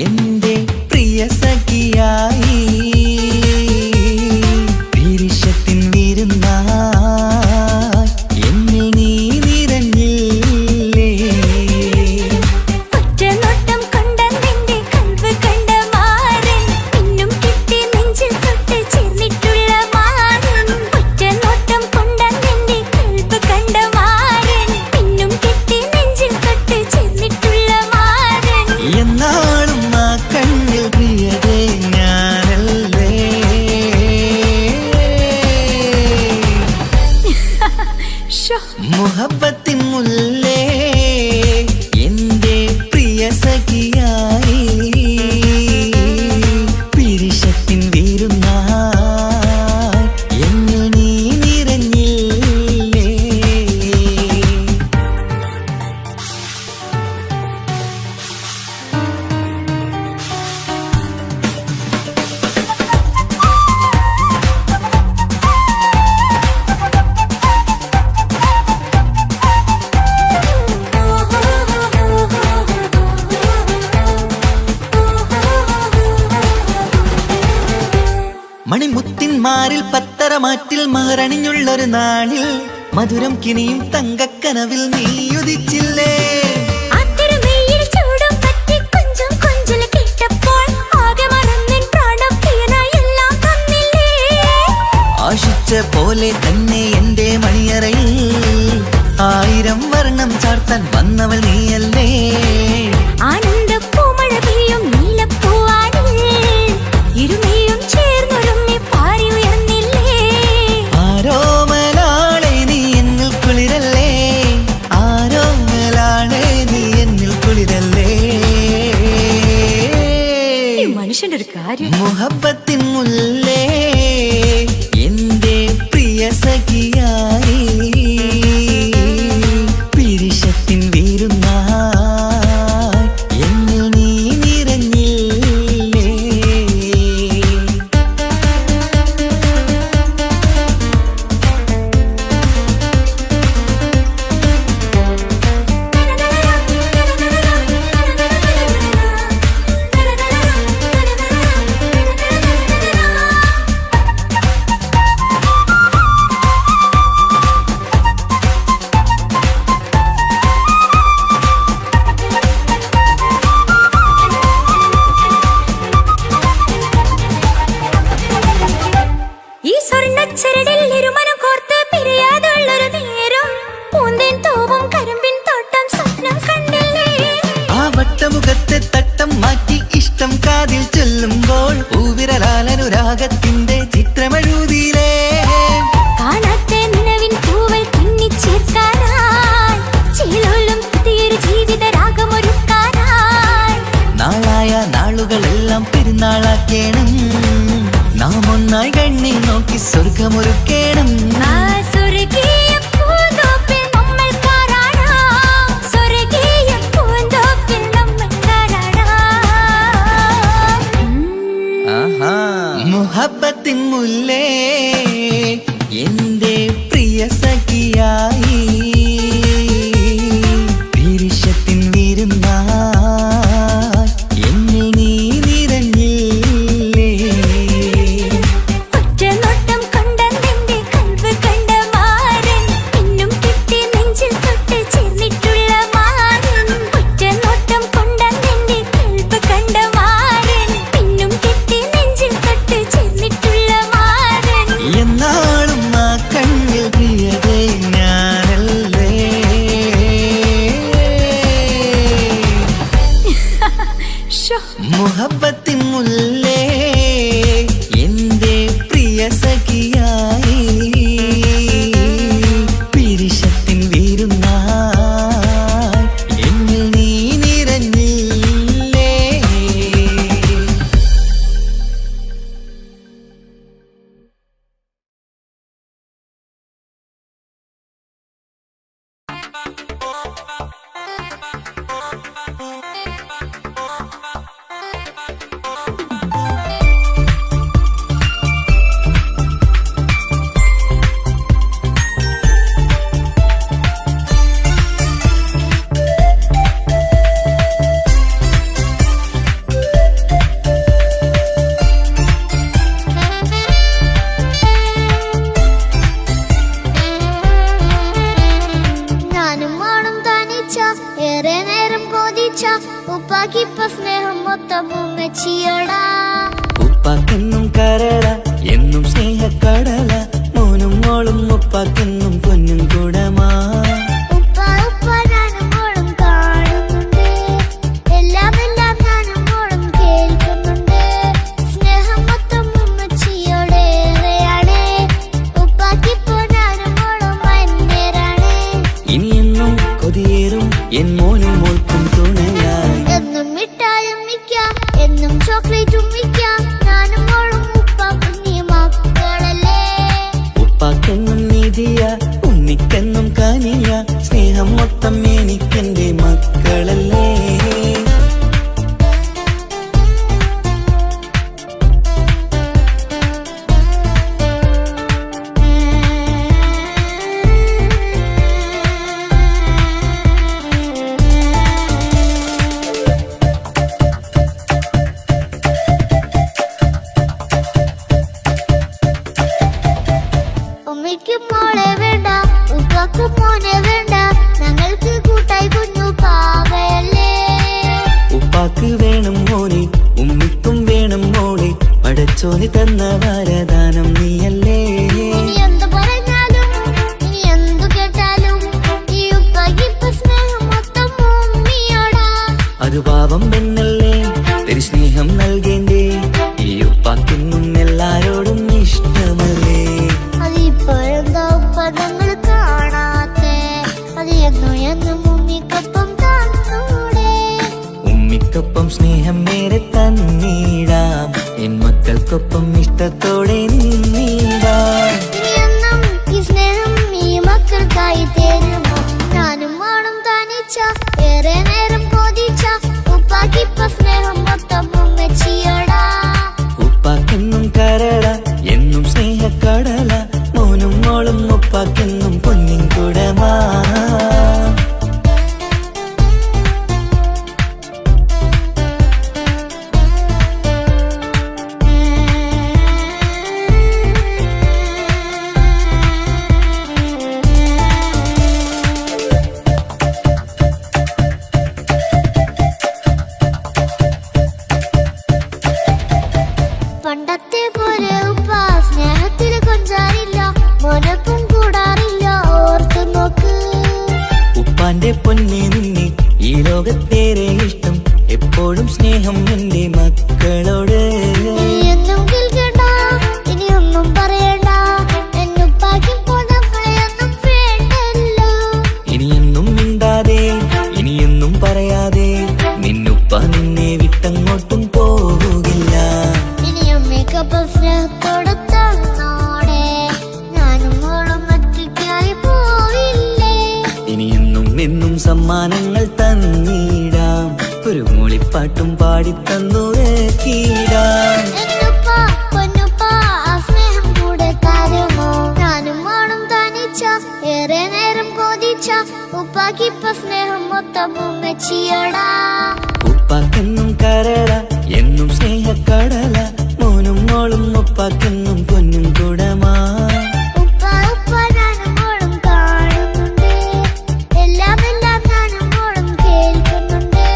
എന്റെ പ്രിയ സഖിയായി വിരിശത്തിൻ വിരുന്നായി എന്നിൽ നീ നിറഞ്ഞില്ലേ. ഒറ്റനോട്ടം കൊണ്ട നിന്റെ കൽവ് കണ്ട മാരൻ, പിന്നും കിട്ടി നെഞ്ചിൽ തൊട്ട് ചേർന്നിട്ടുള്ള മാരൻ. ഒറ്റനോട്ടം കൊണ്ട നിന്റെ കൽവ് കണ്ട മാരൻ, പിന്നും കിട്ടി നെഞ്ചിൽ തൊട്ട് ചേർന്നിട്ടുള്ള മാരൻ. എന്നാളും ആ കണ്ണിൽ പ്രിയതേ ഞാനല്ലേ. മുഹബത്തിൻ മുല്ലേ എന്റെ പ്രിയ സഖിയായി പിരിശത്തിൻ വിരുന്നായി എന്നിൽ നീ നിറഞ്ഞില്ലേ. മണിമുത്തിന്മാരിൽ പത്തരമാറ്റിൽ മഹറണിഞ്ഞുള്ളൊരു നാളിൽ മധുരം കിനിയും തങ്കക്കനവിൽ നീ ഉദിച്ചില്ലേ. ആത്തിരമേയിൽ ചൂടും പറ്റി കൊഞ്ചും കൊഞ്ചൽ കേട്ടപ്പോൾ ആകെ മറന്നിൻ പ്രാണപ്രിയനായി എല്ലാം തന്നില്ലേ. ആശിച്ച പോലെ തന്നെ എന്റെ മണിയറയിൽ 1000 വർണ്ണം ചാർത്താൻ വന്നവൾ നീയല്ലേ. ആനന്ദ പൂമഴ പെയ്യും നീലപ്പൂവാനിൽ ഇരുമയും ചേർന്നൊരുങ്ങി പാറി ഉയർന്നില്ലേ. ആരോമലാളെ നീ എന്നിൽ കുളിരല്ലേ. ആരോമലാളെ നീ എന്നിൽ കുളിരല്ലേ. മനുഷ്യന്റെ ഒരു കാര്യം. മുഹബത്തിൻ മുല്ലേ എന്റെ പ്രിയ ചരടിൽ ഇരുമനം കോർത്ത് പിരിയാതുള്ളൊരു നേരം പൂന്തേൻ തൂവും കരിമ്പിൻ തോട്ടം സ്വപ്നം കണ്ടില്ലേ ആ വട്ടമുഖത്തെ തട്ടം മാറ്റി ഇഷ്ടം കാതിൽ ചൊല്ലുമ്പോൾ പൂവിരലാലനുരാഗത്തിന്റെ ചിത്രമെഴുതിയിലേ കാണാത്ത നിലവിൻ പൂവൽ പിന്നിച്ചേർക്കാനായി ചിലോലും പുതിയൊരു ജീവിത രാഗമൊരുക്കാനായി നാളായ നാളുകളെല്ലാം പെരുന്നാളാക്കേണം നാം ഒന്നായി കണ്ണിൽ നോക്കി സ്വർഗമൊരുക്കേണം ആ സ്വർഗീയ പൂന്തോപ്പിൽ നമ്മൾ കാറാടാം സ്വർഗീയ പൂന്തോപ്പിൽ നമ്മൾ കാറാടാം ആഹാ മുഹബത്തിൻ മുല്ലേ എന്റെ പ്രിയ സഖിയായി പിരിശത്തിൻ വിരുന്നായി എന്നിൽ നീ നിറഞ്ഞില്ലേ ഒറ്റ നോട്ടം കൊണ്ട നിന്റെ കൽവ് കണ്ട മാരൻ പിന്നും കിട്ടി നെഞ്ചിൽ തൊട്ട് ചേർന്നിട്ടുള്ള മാരൻ ഒറ്റ നോട്ടം കൊണ്ട നിന്റെ കൽവ് കണ്ട മാരൻ പിന്നും കിട്ടി നെഞ്ചിൽ തൊട്ട് ചേർന്നിട്ടുള്ള മാരൻ എന്നാളും ആ കണ്ണിൽ പ്രിയതേ ഞാനല്ലേ മുഹബത്തിൻ മുല്ലേ എന്റെ പ്രിയ സഖിയായി പിരിശത്തിൻ വിരുന്നായി എന്നിൽ നീ നിറഞ്ഞില്ലേ ഞാനും മോളും തനിച്ച ഏറെ നേരം കൊതിച്ച ഉപ്പാക്കിപ്പ സ്നേഹം മൊത്തം ഉമ്മച്ചിയോടാ ഉപ്പാക്കെന്നും കരള എന്നും സ്നേഹക്കടല മോനും മോളും ഉപ്പാക്കെന്നും പൊന്നും കുടമാ ഉപ്പ ഉപ്പ ഞാനും മോളും കാണുന്നുണ്ട് എല്ലാം എല്ലാം ഞാനും മോളും കേൾക്കുന്നുണ്ട് സ്നേഹം മൊത്തം ഉമ്മച്ചിയോടേറെയാണ് ഉപ്പാക്കിപ്പോ ഞാനും മോളും അന്യരാണ് ഇനിയെന്നും കൊതിയേറും എൻ മോനും മോൾക്കും തുണയായി എന്നും മിഠായും മിക്കാം എന്നും ചോക്ലേറ്റും മിക്കാം ഞാനും മോളും ഉപ്പ കുഞ്ഞി മക്കളല്ലേ ഉപ്പാക്കെന്നും നീതിയ ഉണ്ണിക്കെന്നും കാനിയ സ്നേഹം മൊത്തം എനിക്കെന്റെ മക്കളല്ലേ ഉമ്മയ്ക്ക് മോളെ വേണ്ട ഉപ്പാക്ക് മോനെ വേണ്ട ഞങ്ങൾക്ക് കൂട്ടായി കുഞ്ഞു പാവയല്ലേ ഉപ്പാക്ക് വേണം മോനെ ഉമ്മിക്കും വേണം മോളെ പടച്ചോന് തന്ന വരദാനം നീയല്ലേ ഇനി എന്ത് പറഞ്ഞാലും ഇനി എന്തു കേട്ടാലും ഈ ഉപ്പാക്ക് ഇപ്പൊ സ്നേഹം മൊത്തം ഉമ്മിയോടാ അത് പാവം പെണ്ണല്ലേ ഒരു സ്നേഹം നൽകേണ്ടേ ഈ ഉപ്പാക്കെന്നും എല്ലാരോടും ഇഷ്ടമല്ലേ അതിപ്പോഴെന്താ ഉപ്പ ഞങ്ങൾ കാണാത്തെ അത് എന്നും എന്നും ഉമ്മിക്കൊപ്പം തന്നൂടെ ഉമ്മിക്കൊപ്പം സ്നേഹം നേരെ തന്നീടാം എൻ മക്കൾക്കൊപ്പം ഇഷ്ടത്തോടെ നിന്നീടാം ഇനി എന്നും ഈ സ്നേഹം ഈ മക്കൾക്കായി തരുമോ ഞാനും മോളും തനിച്ച ഏറെ നേരം കൊതിച്ച ഉപ്പാക്കിപ്പ സ്നേഹം മൊത്തം ഉമ്മച്ചിയോടാ ഉപ്പാക്കെന്നും കരള എന്നും സ്നേഹക്കടല മോനും മോളും ഉപ്പാക്കെന്നും പൊന്നിൻ കുടമാ സമ്മാനങ്ങൾ തന്നിടാം, ഒരു മൂളിപ്പാട്ടും പാടിത്തന്നു കീടാം. ഏറെ നേരം കൊതിച്ച ഉപ്പാക്കിപ്പ സ്നേഹം മൊത്തം ഉമ്മച്ചിയോടാ. ഉപ്പാക്കെന്നും കരള എന്നും സ്നേഹക്കടല, മോനും മോളും ഉപ്പാക്കെന്നും പൊന്നും കുടമാ. ഉപ്പ ഉപ്പ ഞാനും മോളും കാണുന്നുണ്ട്, എല്ലാം എല്ലാം ഞാനും മോളും കേൾക്കുന്നുണ്ട്.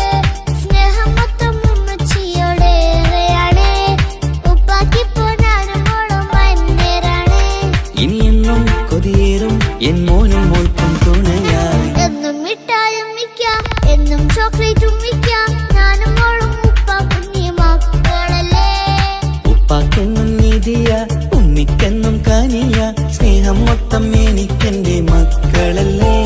സ്നേഹം മൊത്തം ഉമ്മച്ചിയോടേറെയാണ്, ഉപ്പാക്കിപ്പോ ഞാനും മോളും വന്നേരാണ്. ഇനിയെന്നും കൊതിയേറും എൻ മോനും മോൾക്കും തുണയായി. എന്നും മിഠായും മിക്കാം, എന്നും ചോക്ലേറ്റും മിക്കാം, ഞാനും മോളും ഉപ്പ കുഞ്ഞി മക്കളല്ലേ. ഉപ്പാക്കെന്നും നിധിയ ഉമ്മിക്കെന്നും കനിയ, സ്നേഹം മൊത്തം എനിക്കെന്റെ മക്കളല്ലേ.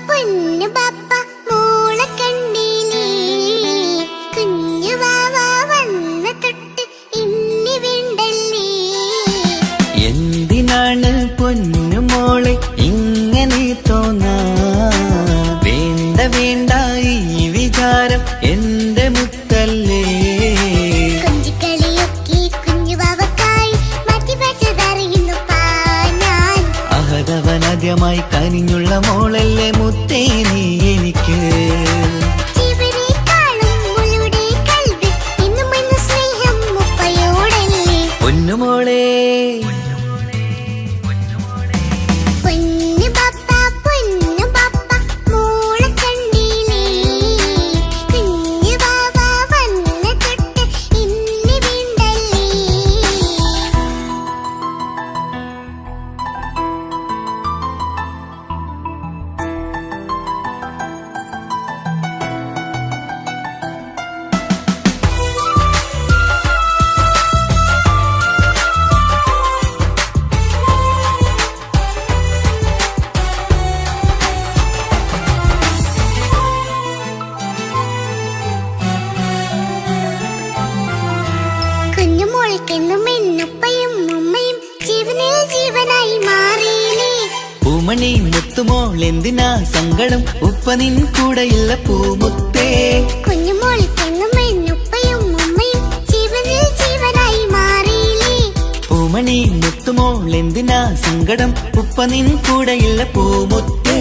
പൊന്നു പപ്പ മോളെ കണ്ടില്ലേ, കുഞ്ഞു വാവ വന്ന തൊട്ട് ഇനി വേണ്ടല്ലേ. എന്തിനാണ് പൊന്നു മോളെ ഇങ്ങനെ തോന്നാ, വേണ്ട വേണ്ട ഈ വിചാരം എന്റെ മുത്തല്ലേ. കൊഞ്ചിക്കളിയൊക്കെ കുഞ്ഞു വാവക്കായി മാറ്റി വെച്ചതറിയുന്നു ഞാൻ. അഹതവനാദ്യമായി കനിഞ്ഞുള്ള മോളല്ലേ മുത്തേ നീ എനിക്ക്. പൊന്നുമോളെ പൊന്നു പപ്പ മോളെ കണ്ടില്ലേ, കുഞ്ഞു വാവ വന്ന തൊട്ട് ഇനി വേണ്ടല്ലേ. കുഞ്ഞുമോൾക്കെന്നും എന്നുപ്പയും ഉമ്മയും ജീവനിൽ ജീവനായി മാറിയില്ലേ. പൂമണി മുത്തുമോൾ എന്തിനാ സങ്കടം, ഉപ്പ നിൻ കൂടെയില്ല പൂമുത്തേ. കുഞ്ഞുമോൾക്കെന്നും എന്നുപ്പയും ഉമ്മയും ജീവനിൽ ജീവനായി മാറിയില്ലേ. പൂമണി മുത്തുമോൾ എന്തിനാ സങ്കടം, ഉപ്പ നിൻ കൂടെയില്ല പൂമുത്തേ.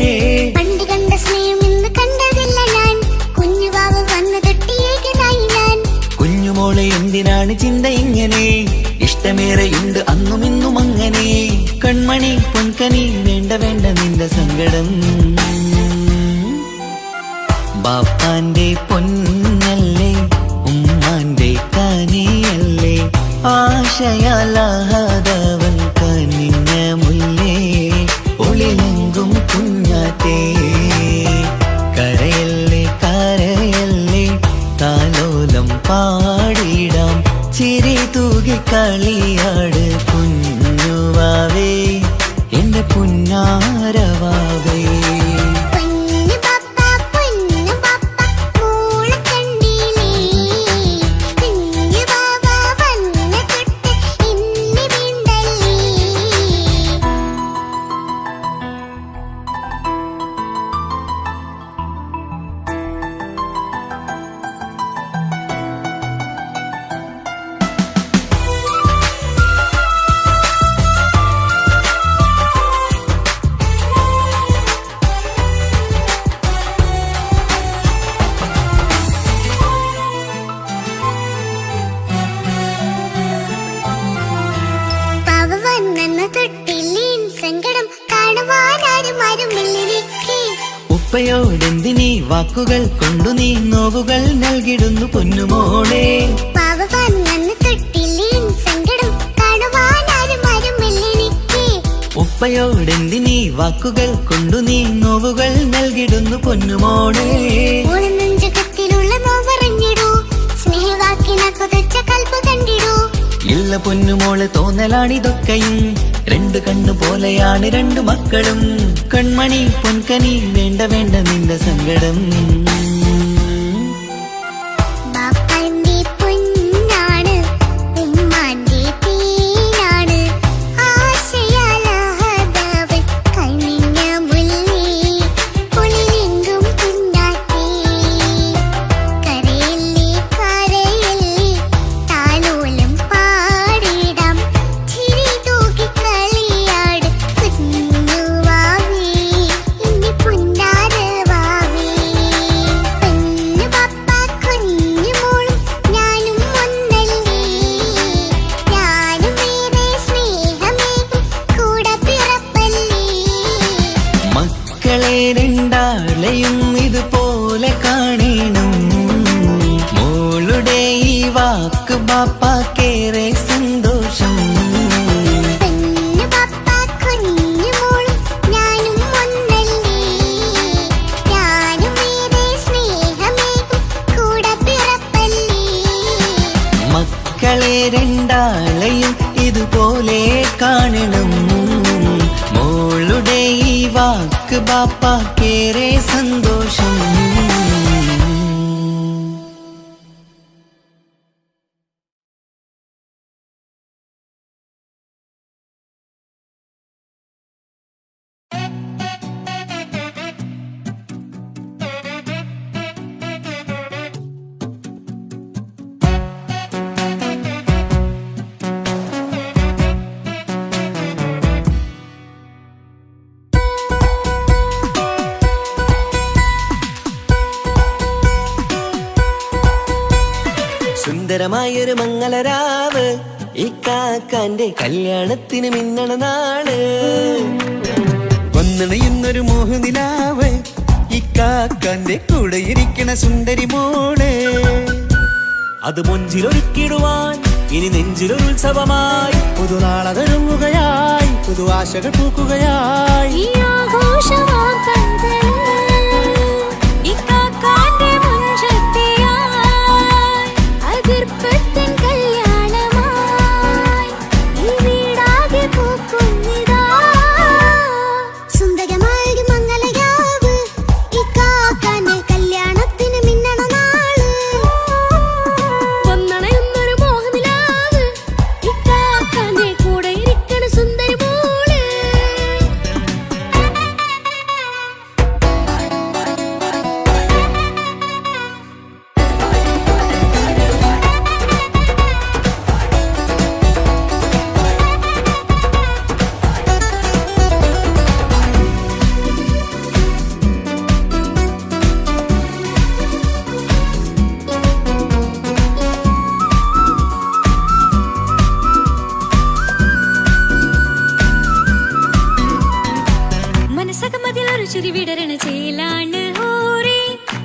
പണ്ട് കണ്ട സ്നേഹം ഇന്ന് കണ്ടതില്ല ഞാൻ, കുഞ്ഞുവാവ വന്ന തൊട്ടിയേകനായി ഞാൻ. കുഞ്ഞുമോളെ എന്തിനാണ് ചിന്ത ഇങ്ങനെ, ഇഷ്ടമേറെയുണ്ട് അന്നും ഇന്നും അങ്ങനെ. കൺമണി പൊൻകനി വേണ്ട വേണ്ട നിന്റെ സങ്കടം. ബാപ്പാന്റെ പൊന്നല്ലേ ഉമ്മാന്റെ കനിയല്ലേ, ആശയാലാഹതവൻ കനിഞ്ഞ മുല്ലേ. ഒളിലെങ്കും കുഞ്ഞാറ്റേ കരയല്ലേ കരയല്ലേ, താലോലം പാടിടാം ചിരി തൂകി കളിയാട് കുഞ്ഞുവാവേ എന്റെ പുന്നാരവാവേ. പൊന്നു പപ്പ മോളെ കണ്ടില്ലേ, കുഞ്ഞു വാവ വന്ന തൊട്ട് ഇനി വേണ്ടല്ലേ. പാവ വന്ന തൊട്ടില്ലേ സങ്കടം കാണുവാനാരും ആരുമില്ലെനിക്ക്. ഉപ്പയോടെന്തിനീ വാക്കുകൾ കൊണ്ടു നീ നോവുകൾ നൽകിടുന്നു പൊന്നുമോളെ. പാവ വന്ന തൊട്ടില്ലേ സങ്കടം കാണുവാനാരും ആരുമില്ലെനിക്ക്. ഉപ്പയോടെന്തിനീ വാക്കുകൾ കൊണ്ടു നീ നോവുകൾ നൽകിടുന്നു പൊന്നുമോളെ. ഓള നെഞ്ചകത്തിലുള്ള നോവറിഞ്ഞിടൂ, സ്നേഹ തോന്നലല്ല പൊന്നുമോള് തോന്നലാണിതൊക്കെയും രണ്ട് കണ്ണു പോലെയാണ് രണ്ടു മക്കളും കൺമണി പൊൻകനി വേണ്ട വേണ്ട നിന്റെ സങ്കടം രണ്ടാളെയും ഇതുപോലെ കാണണം മോളുടെ ഈ വാക്ക് ബാപ്പാക്കേറെ സന്തോഷം മക്കളെ രണ്ടാളെയും ഇതുപോലെ കാണണം മോളുടെ ഈ വാക്ക് ബാപ്പാക്കേറെ സന്തോഷം സുന്ദരമായൊരു മംഗളരാവ് ഇക്കാക്കാന്റെ കല്യാണത്തിന് മിന്നണ നാള് വന്നണയുന്നൊരു മോഹനിലാവ് ഇക്കാക്കാന്റെ കൂടെ ഇരിക്കണ സുന്ദരി മോള് അത് മൊഞ്ചിലൊരുക്കിടുവാൻ ഇനി നെഞ്ചിലൊരു ഉത്സവമായി പുതുനാളതൊരുങ്ങുകയായി പുതു ആശകൾ പൂക്കുകയായി ചിരി വിടരണ ചേലാണ് ഹോറി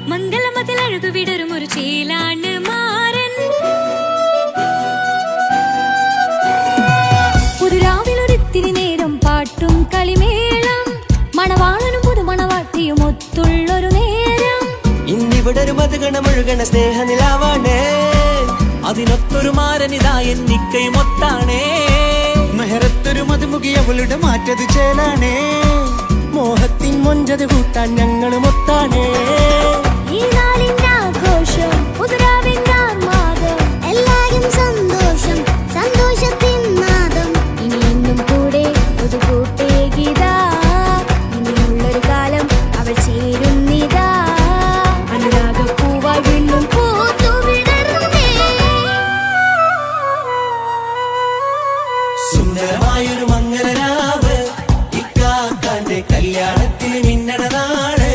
മംഗളമതിൽ അഴകു വിടരും ഒരു ചേലാണ് മാരൻ പുതുരാവിലൊരിത്തിരി നേരം പാട്ടും കളിമേളം മണവാളനും പുതുമണവാട്ടിയും ഒത്തുള്ളൊരു നേരം ഇന്നിവിടെ ഒരു മധുഗണമൊഴുകണ സ്നേഹനിലാവാണ് അതിനൊത്തൊരു മാരനിതാ എന്നിക്കയും ഒത്താണേ മെഹറത്തൊരു മധുമുഖി അവളുടെ മാറ്റത് ചേലാണേ മോഹത്തിൻ മൊഞ്ചത് കൂട്ടാൻ ഞങ്ങളും ഒത്താണേ ഈ നാളിന്റെ ആഘോഷം പുതുരാവിന്റെ ആർമാദം എല്ലാരും സന്തോഷം സന്തോഷത്തിൻ നാദം ഇനി എന്നും കൂടെ പുതുകൂട്ടേ ഗീതാ ഇനിയുള്ളൊരു കാലം അവൾ ചേരുന്നിതാ അനുരാഗപ്പൂവായി വീണ്ടും പൂത്തുവിടരുന്നേ സുന്ദരമായൊരു മംഗളരാവ് ഇക്കാക്കാന്റെ കല്യാണത്തിന് മിന്നണ നാള്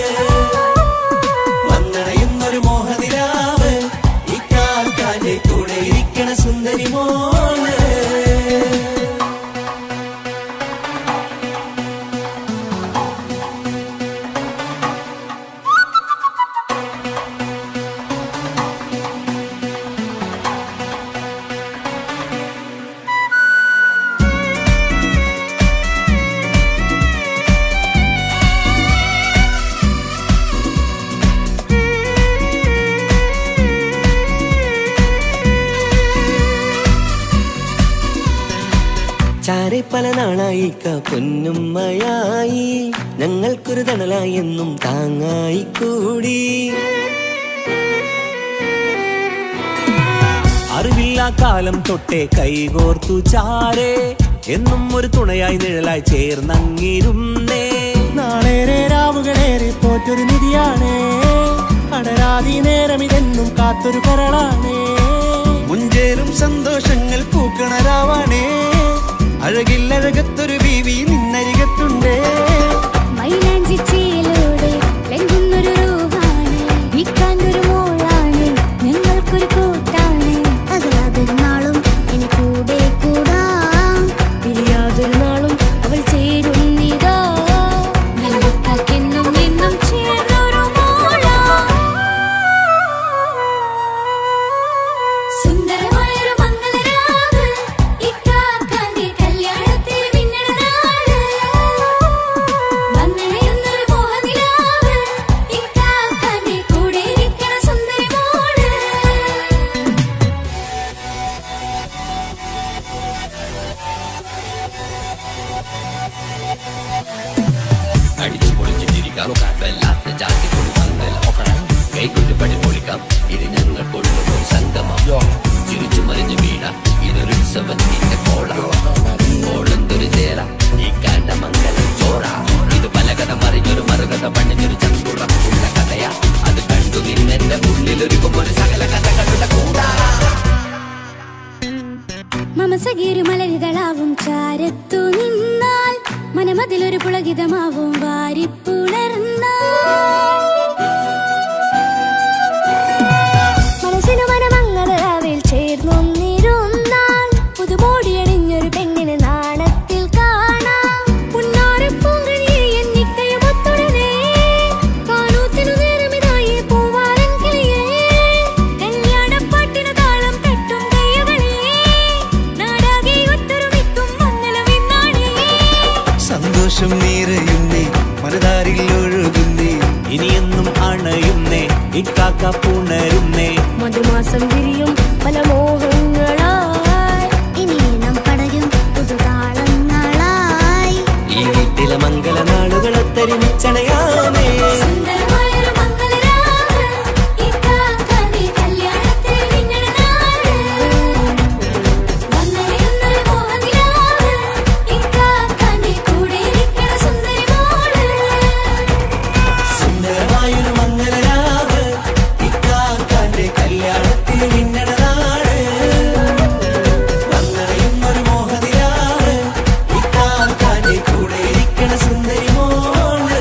ചാരെ പല നാളായി പൊന്നുമ്മയായി ഞങ്ങൾക്കൊരു തണലായി എന്നും താങ്ങായി കൂടി. അറിവില്ല കാലം തൊട്ടേ കൈകോർത്തു ചാരേ എന്നും ഒരു തുണയായി നിഴലായി ചേർന്നങ്ങിരുന്നേ. നാളേറെ രാവുകളേറെ പോറ്റൊരു നിധിയാണേ, അടരാതി നേരം ഇതെന്നും കാത്തൊരു കരളാണേ. മുഞ്ചേറും സന്തോഷങ്ങൾ പൂക്കണരാവാണേ, അഴകില്ലഴകത്തൊരു ബീവി നിന്നരികത്തുണ്ടേ. മൈലാഞ്ചി ചേലോടെ ലംഘുന്നൊരു റൂഹാണ്, വിക്കാനൊരു മോളാണ്, ഞങ്ങൾക്കൊരു കൂട്ടാണ്. അകലാതൊരു നാളും ഇനി കൂടെ കൂടാം, പിരിയാതൊരു നാളും അവൾ ചേരുന്നിതാ. ഞങ്ങൾക്കെന്നും എന്നും ചേർന്നൊരു മോളാ. സുന്ദരമായൊരു മംഗളരാവ്, ഇക്കാക്കാന്റെ കല്യാണത്തിൽ മിന്നണ നാള്. വന്നണയുന്നൊരു മോഹനിലാവ്, ഇക്കാക്കാന്റെ കൂടെ ഇരിക്കണ സുന്ദരി മോള്. അടിച്ചു പൊളിച്ചിട്ടിരിക്കാം, വല്ലാത്ത ജാതി കൊടി വന്നൽ ഒക്കണം, കൈകൊണ്ട് പടി പൊളിക്കാം, ഇത് ഞങ്ങൾ കൊണ്ടുപോയി സംഗമം. ചിരിച്ചു മറിഞ്ഞു വീണ ഇതൊരു ഉത്സവത്തിന്റെ കോളന്തൊരു ചേര ഈ കാണ്ട മംഗലം ചോറ. ഇത് പലകഥ മറിഞ്ഞൊരു മറുകഥ പണിഞ്ഞൊരു ചന്തുറപ്പുള്ള കഥയാ, അത് കണ്ടു നിന്നെന്റെ ഉള്ളിലൊരുക്കുമ്പോൾ സകല കഥകളുടെ കൂടാ. മമസഗീരു മലരിതളാവും ചാരത്തു നിന്നാൽ, മനമതിലൊരു പുളകിതമാവും വാരിപ്പുണർന്നാൽ. മനസ്സിനു മനമങ്ങലാവിൽ ചേർന്നൊന്നിരുന്നാൽ, പുതുമോടിയണിഞ്ഞൊരു പെണ്ണിന് നാണത്തിൽ കാണാം. പുന്നാരപ്പൂങ്കണിയെ എണ്ണിക്കയുമൊത്തുടനെ, കാനൂത്തിനു നേരമിതായി പൂവാലൻ കിളിയേ. കല്യാണപ്പാട്ടിനു താളം തട്ടും കയ്യുകളെ, നാടാകെ ഒത്തൊരുമിക്കും മംഗളമെന്നാണേ. സന്തോഷം നിറയുന്നേ, മനതാരിൽ ഒഴുകുന്നേ, ഇനിയെന്നും അണയുന്നേ, ഇക്കാക്ക പുണരുന്നേ. മധുമാസം വിരിയും പല മോഹങ്ങളായി, ഇനി നാം പടരും പുതുതാളങ്ങളായി. ഈ വീട്ടിലെ മംഗള നാളുകളെ തരിച്ചണയാമേ. സുന്ദരമായൊരു മംഗളരാവ്, ഇക്കാക്കാന്റെ കല്യാണത്തിൽ മിന്നണ നാള്. വന്നണയുന്നൊരു മോഹനിലാവ്, ഇക്കാക്കാന്റെ കൂടെ ഇരിക്കണ സുന്ദരി മോള്. സുന്ദരമായൊരു മംഗളരാവ്, ഇക്കാക്കാന്റെ കല്യാണത്തിൽ മിന്നണ നാള്. വന്നണയുന്നൊരു മോഹനിലാവ്, ഇക്കാക്കാന്റെ കൂടെ ഇരിക്കണ സുന്ദരി മോള്.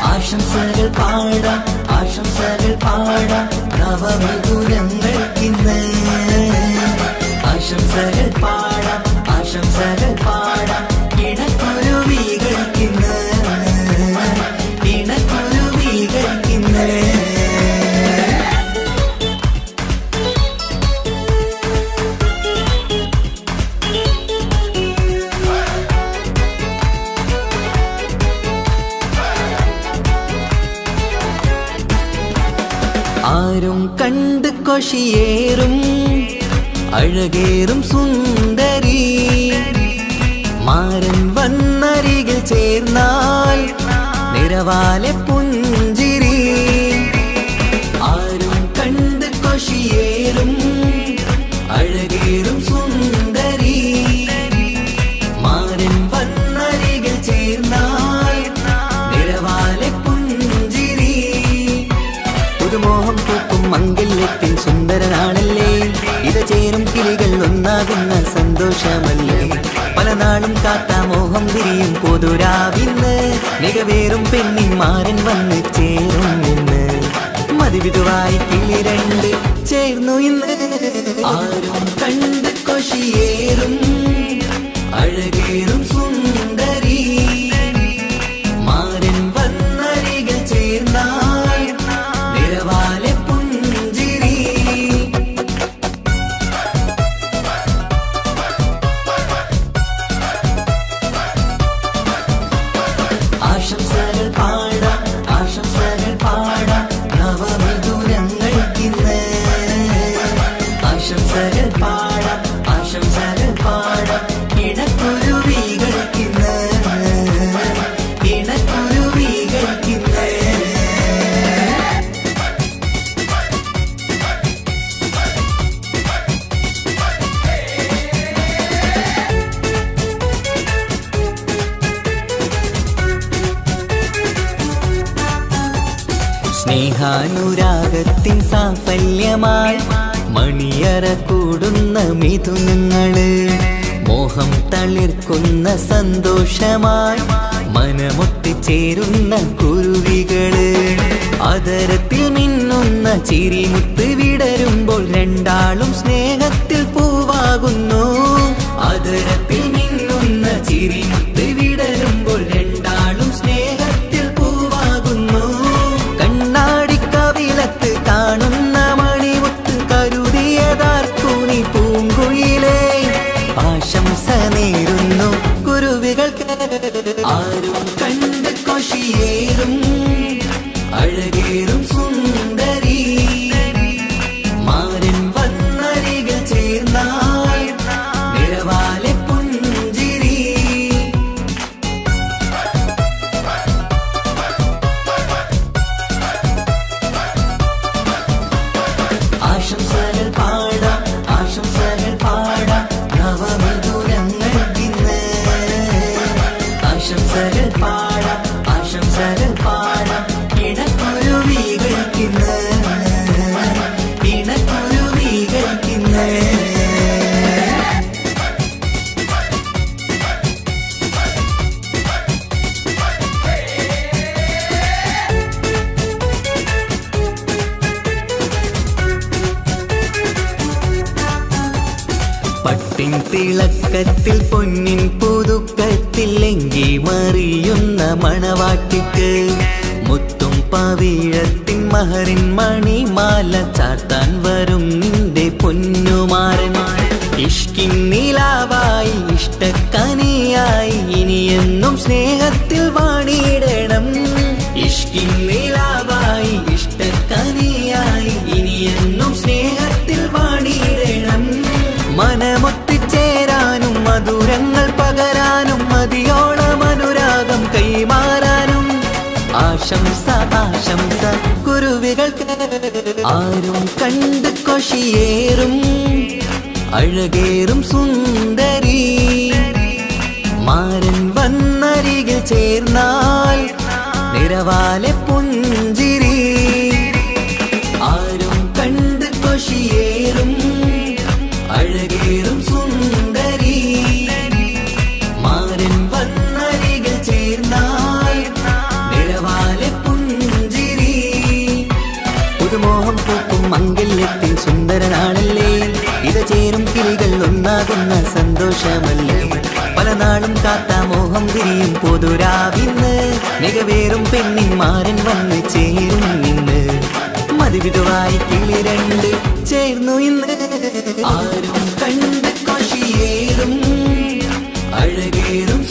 ആശംസകൾ പാടാം, ആശംസകൾ പാടാം, നവമധുരങ്ങൾക്കിന്ന്. ആശംസകൾ പാടാം, ആശംസകൾ പാടാം, ഇണക്കുരുവികൾക്കിന്ന്, ഇണക്കുരുവികൾക്കിന്ന്. ആരും കണ്ട് കൊഷിയേറും അഴകേറും സുന്ദരി, മാരൻ വന്നരികിൽ ചേർന്നാൽ നിറവാലെ പുഞ്ചിരി. ആരും കണ്ട് കൊഷിയേറും അഴകേറും സുന്ദരി, മാരൻ വന്നരികിൽ ചേർന്നാൽ നിറവാലെ പുഞ്ചിരി. പുതുമോഹം പൂക്കും മംഗല്യത്തിൻ സുന്ദരനാണല്ലേ, ഇത് ചേരും കിളികൾ ഒന്നാകുന്ന സന്തോഷമല്ലേ. പല പല നാളും കാത്ത മോഹം തിരിയും പൊതുരാവിന്ന് മികവേറും പെണ്ണിന്മാരൻ വന്ന് ചേരും ഇന്ന് മതിവിധുവായി കിളി രണ്ട് ചേർന്നു ഇന്ന് ആരും കണ്ട് കൊഷിയേറും അഴകേറും സുന്ദരി മാരൻ വന്നരികിൽ ചേർന്നാൽ നിറവാലെ പുഞ്ചിരി ആശംസകൾ പാടാം ആശംസകൾ പാടാം നവമിഥുനങ്ങൾക്കിന്ന് ആശംസകൾ പാടാം ആശംസകൾ പാടാം ഇണക്കുരുവികൾക്കിന്ന് ഇണക്കുരുവികൾക്കിന്ന് സ്നേഹാനുരാഗത്തിൻ സാഫല്യമായി മണിയറ കൂടുന്ന മിഥുനങ്ങള് മോഹം തളിർക്കുന്ന സന്തോഷമായി മനമൊട്ടിച്ചേരുന്ന കുരുവികള് അതരത്തിൽ മിന്നുന്ന ചിരിമുത്ത് വിടരുമ്പോൾ രണ്ടാളും സ്നേഹത്തിൽ പൂവാകുന്നു അതരത്തിൽ മിന്നുന്ന ചിരിമുത്ത് വിടരുമ്പോൾ രണ്ടാളും സ്നേഹത്തിൽ പൂവാകുന്നു കണ്ണാടിക്കവിലത്ത് കാണുന്ന മണിമുത്ത് കരുതിയതാർക്കു നീ പൂങ്കുയിലേ ആശംസ നേരുന്നു കുരുവികൾക്ക് ആരും കണ്ട് കൊഷിയേറും അഴകേറും സുന്ദരി മാരൻ വന്നരികിൽ ചേർന്നാൽ നിറവാലെ പുഞ്ചിരി ആശംസകൾ പാടാം ആശംസകൾ പാടാം നവമിഥുനങ്ങൾക്കിന്ന് ആശംസകൾ പാടാം ആശംസകൾ പാടാം ഇണക്കുരുവികൾക്കിന്ന് ഇണക്കുരുവികൾക്കിന്ന് പട്ടിൻ തിളക്കത്തിൽ പൊന്നിൻ പുതുക്കത്തിൽ എങ്കി മറിയുന്ന മണവാട്ടിക്ക് മുത്തും പവിഴത്തിൻ മഹറിൻ മണിമാല ചാർത്താൻ വരും നിന്റെ പൊന്നുമാരൻ ഇഷ്കിൻ നിലാവായി ഇഷ്ടക്കനിയായി ഇനിയെന്നും സ്നേഹത്തിൽ വാണിയിടണം ഇഷ്കിൻ നിലാവായി ഇഷ്ടക്കനിയായി ഇനിയെന്നും സ്നേഹത്തിൽ വാണിയിടണം മനമൊത്തിച്ചേരാനും മധുരങ്ങൾ പകരാനും മതിയോളം അനുരാഗം കൈമാറാനും ആശംസ ആശംസ കുരുവികൾക്ക് ആരും കണ്ട് കൊഷിയേറും അഴകേറും സുന്ദരി മാരൻ വന്നരികിൽ ചേർന്നാൽ നിറവാലെ പുഞ്ചിരി ആരും കണ്ട് കൊഷിയേറും അഴകേറും സുന്ദരി മാരൻ വന്നരികിൽ ചേർന്നാൽ നിറവാലെ പുഞ്ചിരി പുതുമോഹം പൂക്കും മംഗല്യത്തിൻ സുന്ദരനാണല്ലേ ഇത് ചേരും കിളികൾ ഒന്നാകുന്ന സന്തോഷമല്ലേ പല നാളും കാത്ത മോഹം തിരിയും പൊതുരാവിന്ന് മികവേറും പെണ്ണിന്മാരൻ വന്ന് ചേരും ഇന്ന് മതിവിധുവായി കിളി രണ്ട് ചേർന്നു ഇന്ന് ആരും കണ്ട് കൊഷിയേറും അഴകേറും